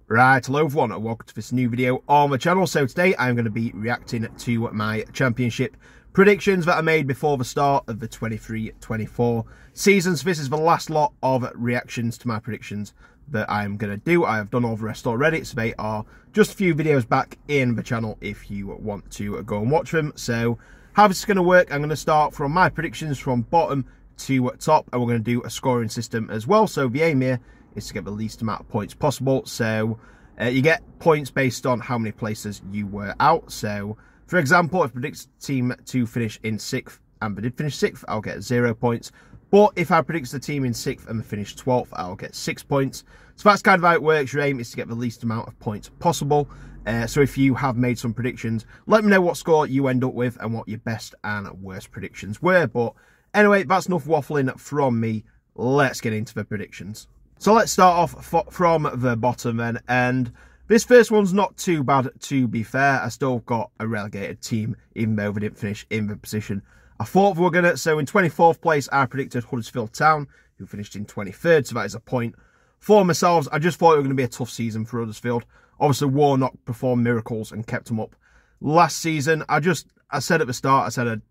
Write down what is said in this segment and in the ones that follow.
Right, hello everyone and welcome to this new video on the channel. So today I'm going to be reacting to my championship predictions that I made before the start of the 23-24 season. So this is the last lot of reactions to my predictions that I'm going to do. I have done all the rest already, so they are just a few videos back in the channel if you want to go and watch them. So how this is going to work, I'm going to start from my predictions from bottom to top, and we're going to do a scoring system as well. So the aim here is to get the least amount of points possible. So you get points based on how many places you were out. So for example, if I predict the team to finish in 6th and they did finish 6th, I'll get 0 points. But if I predict the team in 6th and they finish 12th, I'll get 6 points. So that's kind of how it works. Your aim is to get the least amount of points possible. So if you have made some predictions, let me know what score you end up with and what your best and worst predictions were. But anyway, that's enough waffling from me. Let's get into the predictions. So let's start off from the bottom then, and this first one's not too bad, to be fair. I still got a relegated team, even though they didn't finish in the position I thought they were going to. So in 24th place, I predicted Huddersfield Town, who finished in 23rd, so that is a point for myself. I just thought it was going to be a tough season for Huddersfield. Obviously, Warnock performed miracles and kept them up last season. I said at the start, to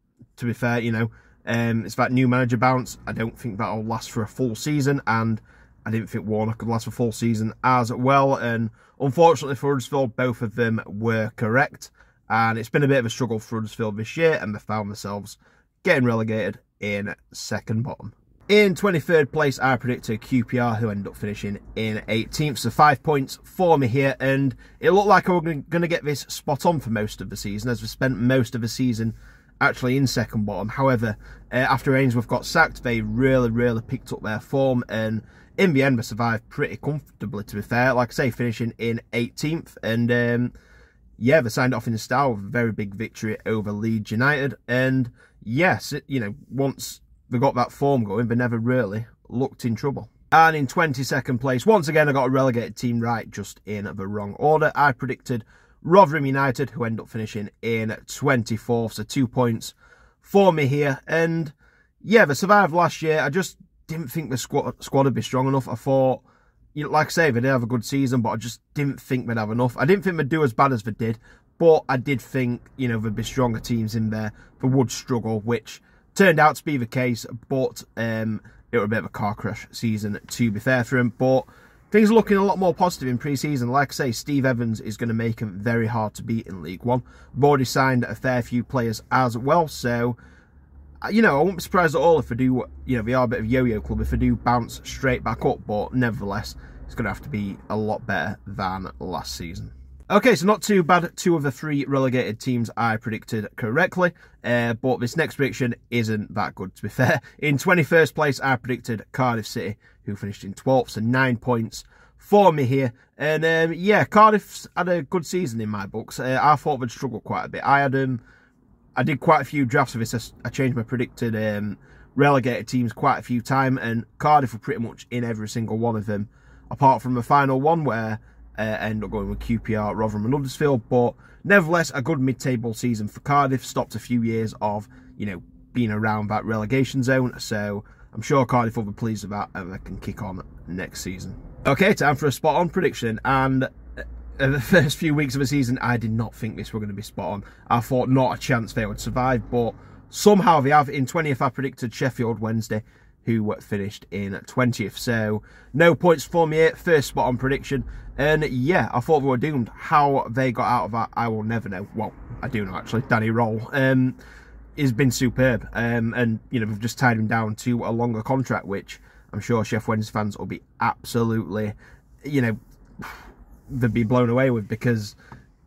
be fair, you know, it's that new manager bounce. I don't think that'll last for a full season, and I didn't think Warnock could last a full season as well, and unfortunately for Huddersfield, both of them were correct, and it's been a bit of a struggle for Huddersfield this year, and they found themselves getting relegated in second bottom. In 23rd place, I predicted QPR, who ended up finishing in 18th, so 5 points for me here, and it looked like I was going to get this spot on for most of the season, as we spent most of the season actually in second bottom. However, after Ainsworth got sacked, they really picked up their form, and in the end, they survived pretty comfortably, to be fair. Like I say, finishing in 18th. And, yeah, they signed off in style with a very big victory over Leeds United. And, yes, you know, once they got that form going, they never really looked in trouble. And in 22nd place, once again, I got a relegated team right, just in the wrong order. I predicted Rovers United, who ended up finishing in 24th. So 2 points for me here. And, yeah, they survived last year. I just didn't think the squad would be strong enough. I thought, you know, like I say, they did have a good season, but I just didn't think they'd have enough. I didn't think they'd do as bad as they did, but I did think, you know, there'd be stronger teams in there that would struggle, which turned out to be the case. But it was a bit of a car crash season, to be fair for him. But things are looking a lot more positive in pre-season. Like I say, Steve Evans is going to make him very hard to beat in League One. We've already signed a fair few players as well, so you know, I won't be surprised at all if they do, you know, they are a bit of a yo-yo club, if they do bounce straight back up, but nevertheless, it's going to have to be a lot better than last season. Okay, so not too bad. 2 of the 3 relegated teams I predicted correctly, but this next prediction isn't that good, to be fair. In 21st place, I predicted Cardiff City, who finished in 12th, so 9 points for me here. And yeah, Cardiff's had a good season in my books. I thought they'd struggle quite a bit. I did quite a few drafts of this. I changed my predicted relegated teams quite a few times, and Cardiff were pretty much in every single one of them, apart from the final one where I ended up going with QPR, Rotherham and Huddersfield. But nevertheless, a good mid-table season for Cardiff. Stopped a few years of, you know, being around that relegation zone. So I'm sure Cardiff will be pleased with that, and they can kick on next season. Okay, time for a spot-on prediction. And the first few weeks of the season, I did not think this were going to be spot on. I thought not a chance they would survive, but somehow they have. In 20th, I predicted Sheffield Wednesday, who finished in 20th. So no points for me here. First spot on prediction. And yeah, I thought they were doomed. How they got out of that, I will never know. Well, I do know actually. Danny Roll has been superb. And you know, we've just tied him down to a longer contract, which I'm sure Sheffield Wednesday fans will be absolutely, you know, they'd be blown away with, because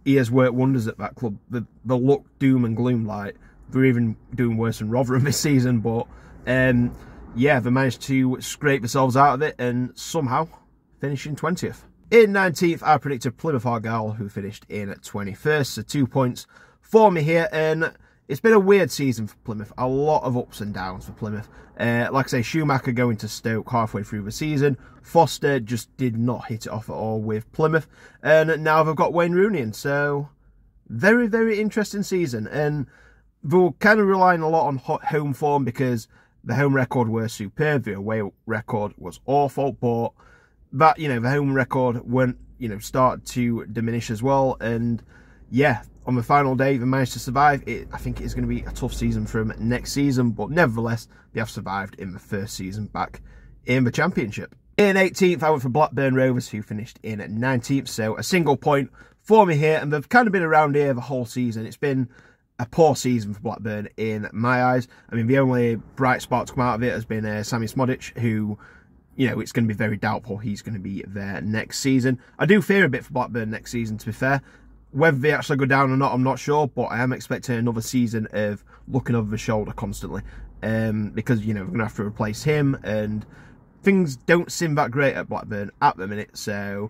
he has worked wonders at that club. They look doom and gloom, like they're even doing worse than Rotherham this season. But yeah, they managed to scrape themselves out of it and somehow finish in 20th. In 19th, I predicted Plymouth Argyle, who finished in 21st, so 2 points for me here. And it's been a weird season for Plymouth, a lot of ups and downs for Plymouth. Like I say, Schumacher going to Stoke halfway through the season. Foster just did not hit it off at all with Plymouth. And now they've got Wayne Rooney in, so very interesting season. And they were kind of relying a lot on home form, because the home record were superb, the away record was awful. But that, you know, the home record weren't you know, started to diminish as well. And yeah, on the final day, they managed to survive. I think it's going to be a tough season for them next season, but nevertheless, they have survived in the first season back in the Championship. In 18th, I went for Blackburn Rovers, who finished in 19th, so a single point for me here, and they've kind of been around here the whole season. It's been a poor season for Blackburn in my eyes. I mean, the only bright spot to come out of it has been Sammy Smodic, who, you know, it's going to be very doubtful he's going to be there next season. I do fear a bit for Blackburn next season, to be fair. Whether they actually go down or not, I'm not sure, but I am expecting another season of looking over the shoulder constantly, because, you know, we're going to have to replace him, and things don't seem that great at Blackburn at the minute. So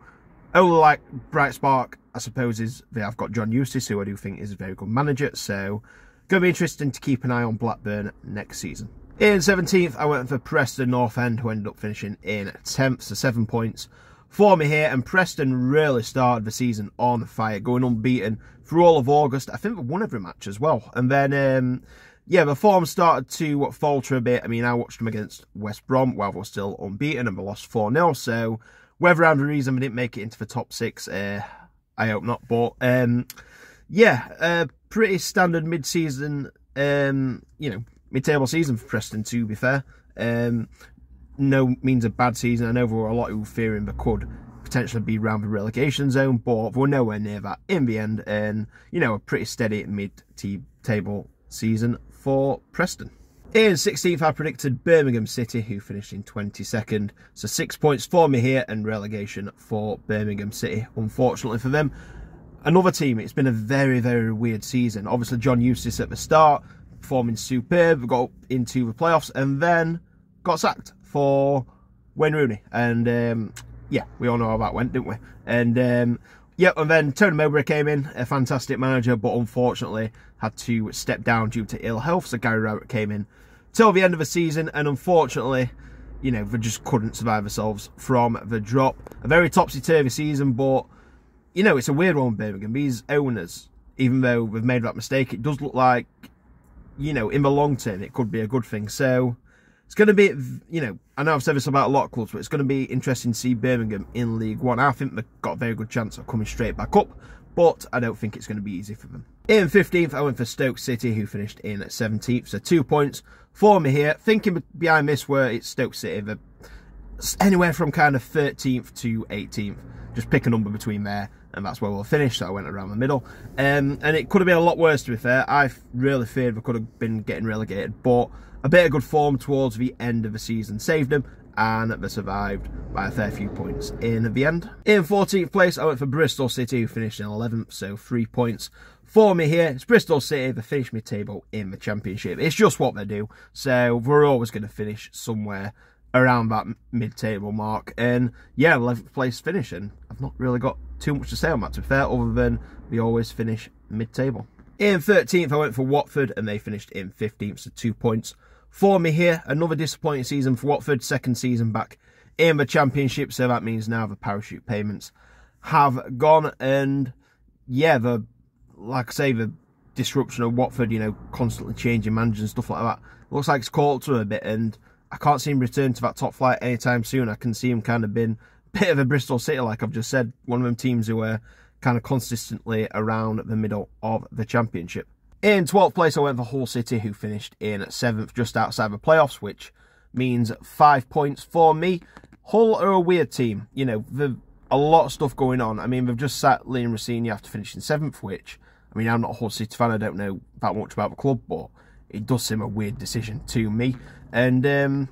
only like bright spark, I suppose, is they have got John Eustace, who I do think is a very good manager. So going to be interesting to keep an eye on Blackburn next season. In 17th, I went for Preston North End, who ended up finishing in 10th, so 7 points for me here. And Preston really started the season on fire, going unbeaten through all of August. I think they won every match as well. And then, yeah, the form started to falter a bit. I mean, I watched them against West Brom while they were still unbeaten, and they lost 4-0. So whether I'm the reason they didn't make it into the top 6, I hope not. But yeah, pretty standard mid-season, you know, mid-table season for Preston, to be fair. No means a bad season. I know there were a lot who were fearing they could potentially be around the relegation zone, but they were nowhere near that in the end. And, you know, a pretty steady mid-table season for Preston. In 16th, I predicted Birmingham City, who finished in 22nd. So 6 points for me here, and relegation for Birmingham City, unfortunately for them. Another team, it's been a very, very weird season. Obviously, John Eustace at the start, performing superb, got up into the playoffs, and then got sacked for Wayne Rooney. And yeah, we all know how that went, didn't we? And yeah, and then Tony Mowbray came in, a fantastic manager, but unfortunately had to step down due to ill health. So Gary Rowett came in till the end of the season, and unfortunately, you know, they just couldn't survive themselves from the drop. A very topsy-turvy season, but, you know, it's a weird one with Birmingham. These owners, even though they've made that mistake, it does look like, you know, in the long term, it could be a good thing. So it's going to be, you know, I know I've said this about a lot of clubs, but it's going to be interesting to see Birmingham in League One. I think they've got a very good chance of coming straight back up, but I don't think it's going to be easy for them. In 15th, I went for Stoke City, who finished in 17th, so 2 points for me here. Thinking behind this where it's Stoke City, they're anywhere from kind of 13th to 18th. Just pick a number between there, and that's where we'll finish, so I went around the middle. And it could have been a lot worse, to be fair. I really feared we could have been getting relegated, but a bit of good form towards the end of the season saved them, and they survived by a fair few points in the end. In 14th place, I went for Bristol City, who finished in 11th, so 3 points for me here. It's Bristol City, they finished mid-table in the Championship. It's just what they do, so we're always going to finish somewhere around that mid-table mark. And yeah, 11th place finish, and I've not really got too much to say on that, to be fair, other than we always finish mid-table. In 13th, I went for Watford, and they finished in 15th, so 2 points for me here. Another disappointing season for Watford, second season back in the Championship, so that means now the parachute payments have gone. And yeah, the, like I say, the disruption of Watford, you know, constantly changing managers and stuff like that, looks like it's caught to a bit, and I can't see him return to that top flight anytime soon. I can see him kind of being a bit of a Bristol City, like I've just said, one of them teams who are kind of consistently around the middle of the Championship. In 12th place, I went for Hull City, who finished in 7th, just outside the playoffs, which means 5 points for me. Hull are a weird team. You know, there's a lot of stuff going on. I mean, they've just sat Liam Rossini after finishing 7th, which, I mean, I'm not a Hull City fan. I don't know that much about the club, but it does seem a weird decision to me. And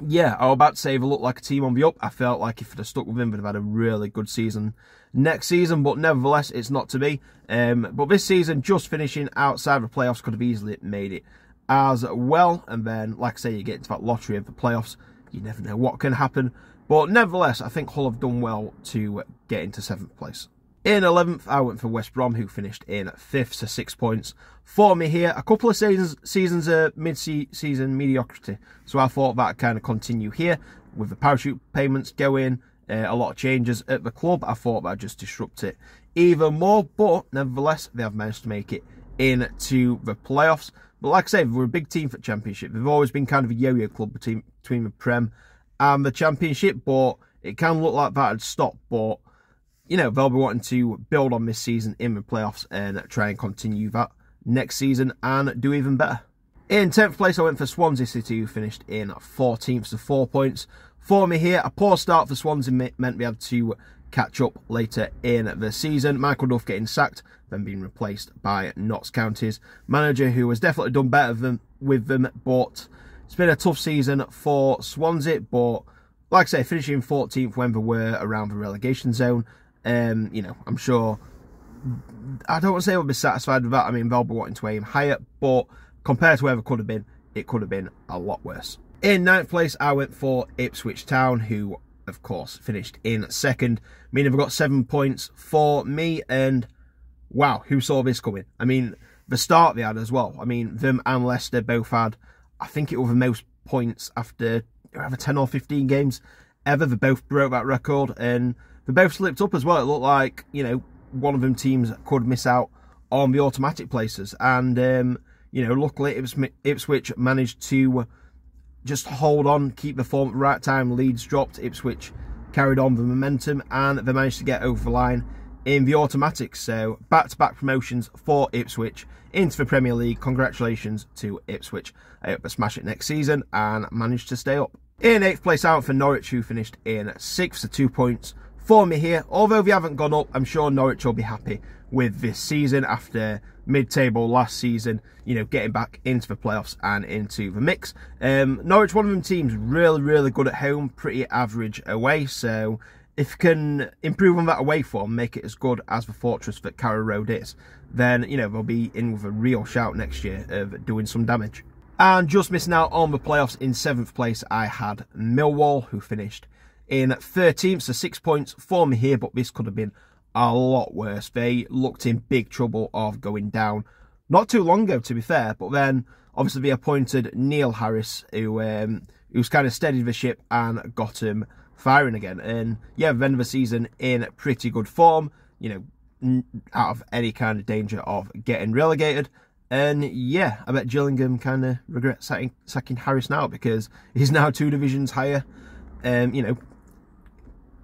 yeah, I was about to say they look like a team on the up. I felt like if they'd have stuck with him, they'd have had a really good season next season, but nevertheless, it's not to be. But this season, just finishing outside the playoffs could have easily made it as well. And then, like I say, you get into that lottery of the playoffs, you never know what can happen. But nevertheless, I think Hull have done well to get into 7th place. In 11th, I went for West Brom, who finished in 5th, so 6 points for me here. A couple of seasons of mid-season mediocrity, so I thought that kind of continue here with the parachute payments going, a lot of changes at the club. I thought that would just disrupt it even more, but nevertheless, they have managed to make it into the playoffs. But like I say, we're a big team for the Championship. They've always been kind of a yo-yo club between the Prem and the Championship, but it can look like that had stopped. But you know, they'll be wanting to build on this season in the playoffs and try and continue that next season and do even better. In 10th place, I went for Swansea City, who finished in 14th, so 4 points for me here. A poor start for Swansea meant we had to catch up later in the season. Michael Duff getting sacked, then being replaced by Notts County's manager, who has definitely done better with them, but it's been a tough season for Swansea. But like I say, finishing 14th when they were around the relegation zone, you know, I'm sure, I don't want to say I'll be satisfied with that. I mean, they'll be wanting to aim higher, but compared to where it could have been a lot worse. In 9th place, I went for Ipswich Town, who, of course, finished in 2nd, meaning they've got 7 points for me, and wow, who saw this coming? I mean, the start they had as well. I mean, them and Leicester both had, I think it was the most points after either 10 or 15 games ever. They both broke that record, and they both slipped up as well. It looked like, you know, one of them teams could miss out on the automatic places, and you know, luckily Ipswich managed to just hold on, keep the form at the right time. Leeds dropped, Ipswich carried on the momentum, and they managed to get over the line in the automatics. So back-to-back promotions for Ipswich into the Premier League. Congratulations to Ipswich. I hope they smash it next season and manage to stay up. In 8th place, out for Norwich, who finished in 6th, so 2 points for me here. Although they haven't gone up, I'm sure Norwich will be happy with this season after mid-table last season, you know, getting back into the playoffs and into the mix. Norwich, one of them teams, really good at home, pretty average away, so if you can improve on that away form, make it as good as the fortress that Carrow Road is, then, you know, they'll be in with a real shout next year of doing some damage. And just missing out on the playoffs, in 7th place, I had Millwall, who finished in 13th, so 6 points for me here, but this could have been a lot worse. They looked in big trouble of going down not too long ago, to be fair, but then obviously they appointed Neil Harris, who's kind of steadied the ship and got him firing again. And yeah, the end of the season in pretty good form, you know, out of any kind of danger of getting relegated. And yeah, I bet Gillingham kind of regret sacking Harris now, because he's now 2 divisions higher, you know,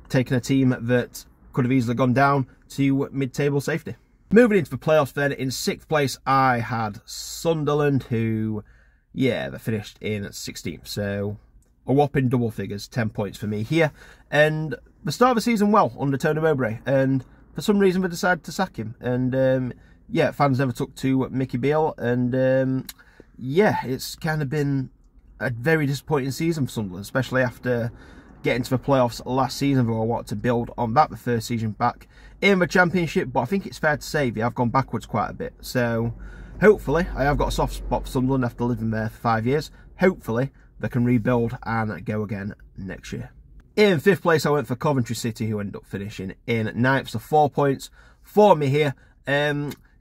taking a team that could have easily gone down to mid-table safety. Moving into the playoffs then, in 6th place, I had Sunderland, who, yeah, they finished in 16th. So a whopping double figures, 10 points for me here. And the start of the season well under Tony Mowbray, and for some reason they decided to sack him. And yeah, fans never took to Mickey Beale, and yeah, it's kind of been a very disappointing season for Sunderland, especially after getting to the playoffs last season. Though I wanted to build on that the first season back in the Championship, but I think it's fair to say they have gone backwards quite a bit. So hopefully, I have got a soft spot for Sunderland after living there for 5 years. Hopefully they can rebuild and go again next year. In 5th place, I went for Coventry City, who ended up finishing in 9th, so 4 points for me here.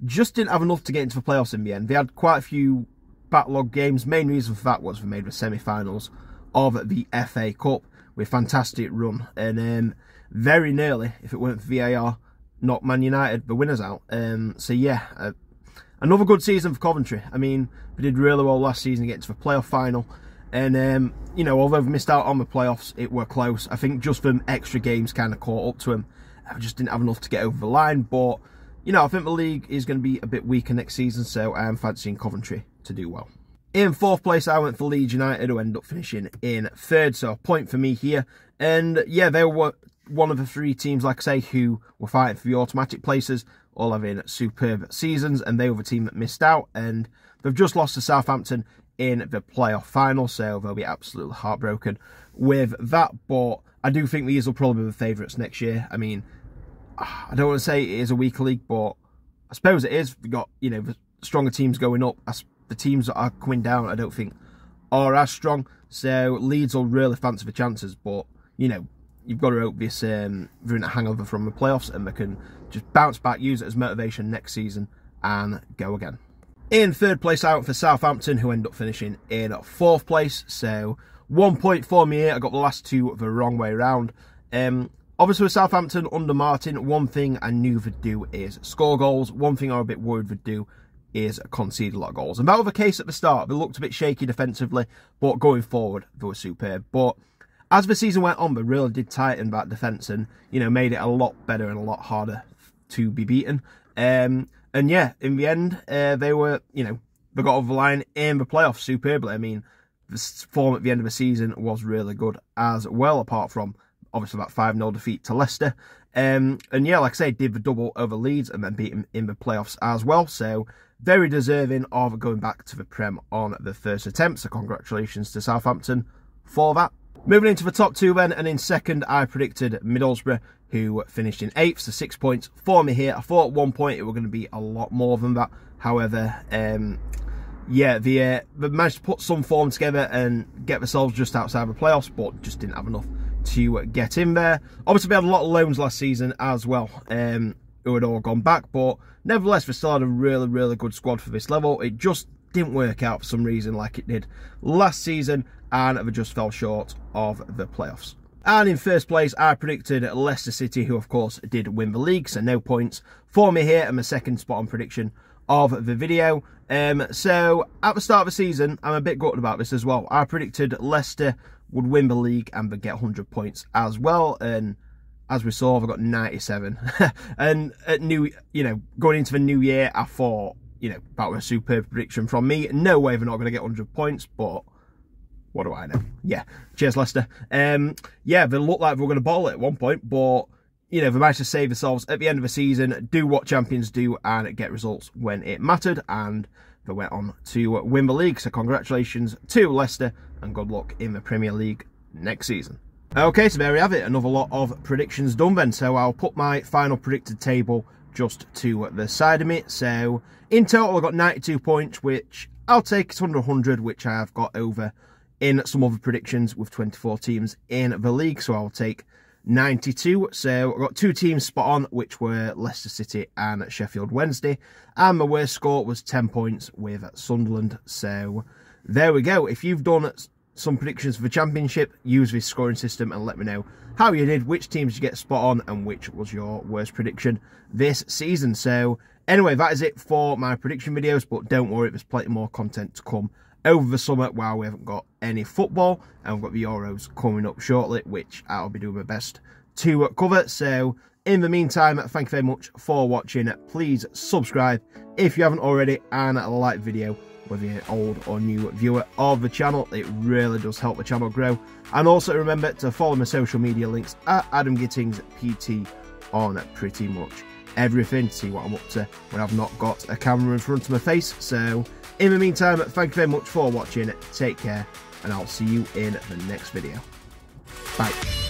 Just didn't have enough to get into the playoffs in the end. They had quite a few backlog games. Main reason for that was they made the semi-finals of the FA Cup with fantastic run, and very nearly, if it weren't for VAR, knocked Man United, the winners, out. So yeah, another good season for Coventry. I mean, they did really well last season to get to the playoff final, and you know, although they missed out on the playoffs, it were close. I think just them extra games kind of caught up to them. I just didn't have enough to get over the line, but you know, I think the league is going to be a bit weaker next season, so I am fancying Coventry to do well. In 4th place, I went for Leeds United, who ended up finishing in 3rd, so a point for me here. And yeah, they were one of the 3 teams, like I say, who were fighting for the automatic places, all having superb seasons, and they were the team that missed out, and they've just lost to Southampton in the playoff final, so they'll be absolutely heartbroken with that. But I do think these will probably be the favourites next year. I mean, I don't want to say it is a weaker league, but I suppose it is. We've got, you know, the stronger teams going up. The teams that are coming down, I don't think, are as strong. So Leeds will really fancy the chances, but, you know, you've got to hope this they're in a hangover from the playoffs and they can just bounce back, use it as motivation next season and go again. In 3rd place, I went for Southampton, who end up finishing in 4th place. So 1 point for me here. I got the last 2 the wrong way around. Obviously with Southampton under Martin, one thing I knew they'd do is score goals. One thing I was a bit worried they'd do is concede a lot of goals. And that was the case at the start. They looked a bit shaky defensively, but going forward, they were superb. But as the season went on, they really did tighten that defence and, you know, made it a lot better and a lot harder to be beaten. And yeah, in the end, they were, you know, they got over the line in the playoffs superbly. I mean, the form at the end of the season was really good as well, apart from obviously that 5-0 defeat to Leicester. And yeah, like I say, did the double over Leeds and then beat them in the playoffs as well. So very deserving of going back to the Prem on the first attempt. So congratulations to Southampton for that. Moving into the top two then, and in second I predicted Middlesbrough, who finished in 8th, so 6 points for me here. I thought at one point it were going to be a lot more than that. However, yeah, they managed to put some form together and get themselves just outside the playoffs, but just didn't have enough to get in there. Obviously, we had a lot of loans last season as well, who had all gone back, but nevertheless, they still had a really, really good squad for this level. It just didn't work out for some reason like it did last season, and they just fell short of the playoffs. And in first place, I predicted Leicester City, who of course did win the league, so no points for me here, and my second spot on prediction of the video. So at the start of the season, I'm a bit gutted about this as well. I predicted Leicester would win the league and would get 100 points as well, and as we saw, they got 97. And at going into the new year, I thought, you know, that was a superb prediction from me. No way they're not going to get 100 points, but what do I know? Yeah, cheers Leicester. Yeah, they looked like they were going to bottle it at one point, but, you know, they managed to save themselves at the end of the season, do what champions do, and get results when it mattered, and they went on to win the league. So congratulations to Leicester, and good luck in the Premier League next season. Okay, so there we have it. Another lot of predictions done then. So I'll put my final predicted table just to the side of me. So in total, I've got 92 points, which I'll take. It's under 100, which I have got over in some other predictions with 24 teams in the league. So I'll take 92. So I've got 2 teams spot on, which were Leicester City and Sheffield Wednesday. And my worst score was 10 points with Sunderland. So there we go. If you've done some predictions for the Championship, use this scoring system and let me know how you did, which teams you get spot on, and which was your worst prediction this season. So anyway, that is it for my prediction videos, but don't worry, there's plenty more content to come over the summer while we haven't got any football, and we've got the Euros coming up shortly, which I'll be doing my best to cover. So in the meantime, thank you very much for watching. Please subscribe if you haven't already, and like the video, whether you're an old or new viewer of the channel. It really does help the channel grow. And also remember to follow my social media links at Adam Gittings PT on pretty much everything to see what I'm up to when I've not got a camera in front of my face. So in the meantime, thank you very much for watching. Take care, and I'll see you in the next video. Bye.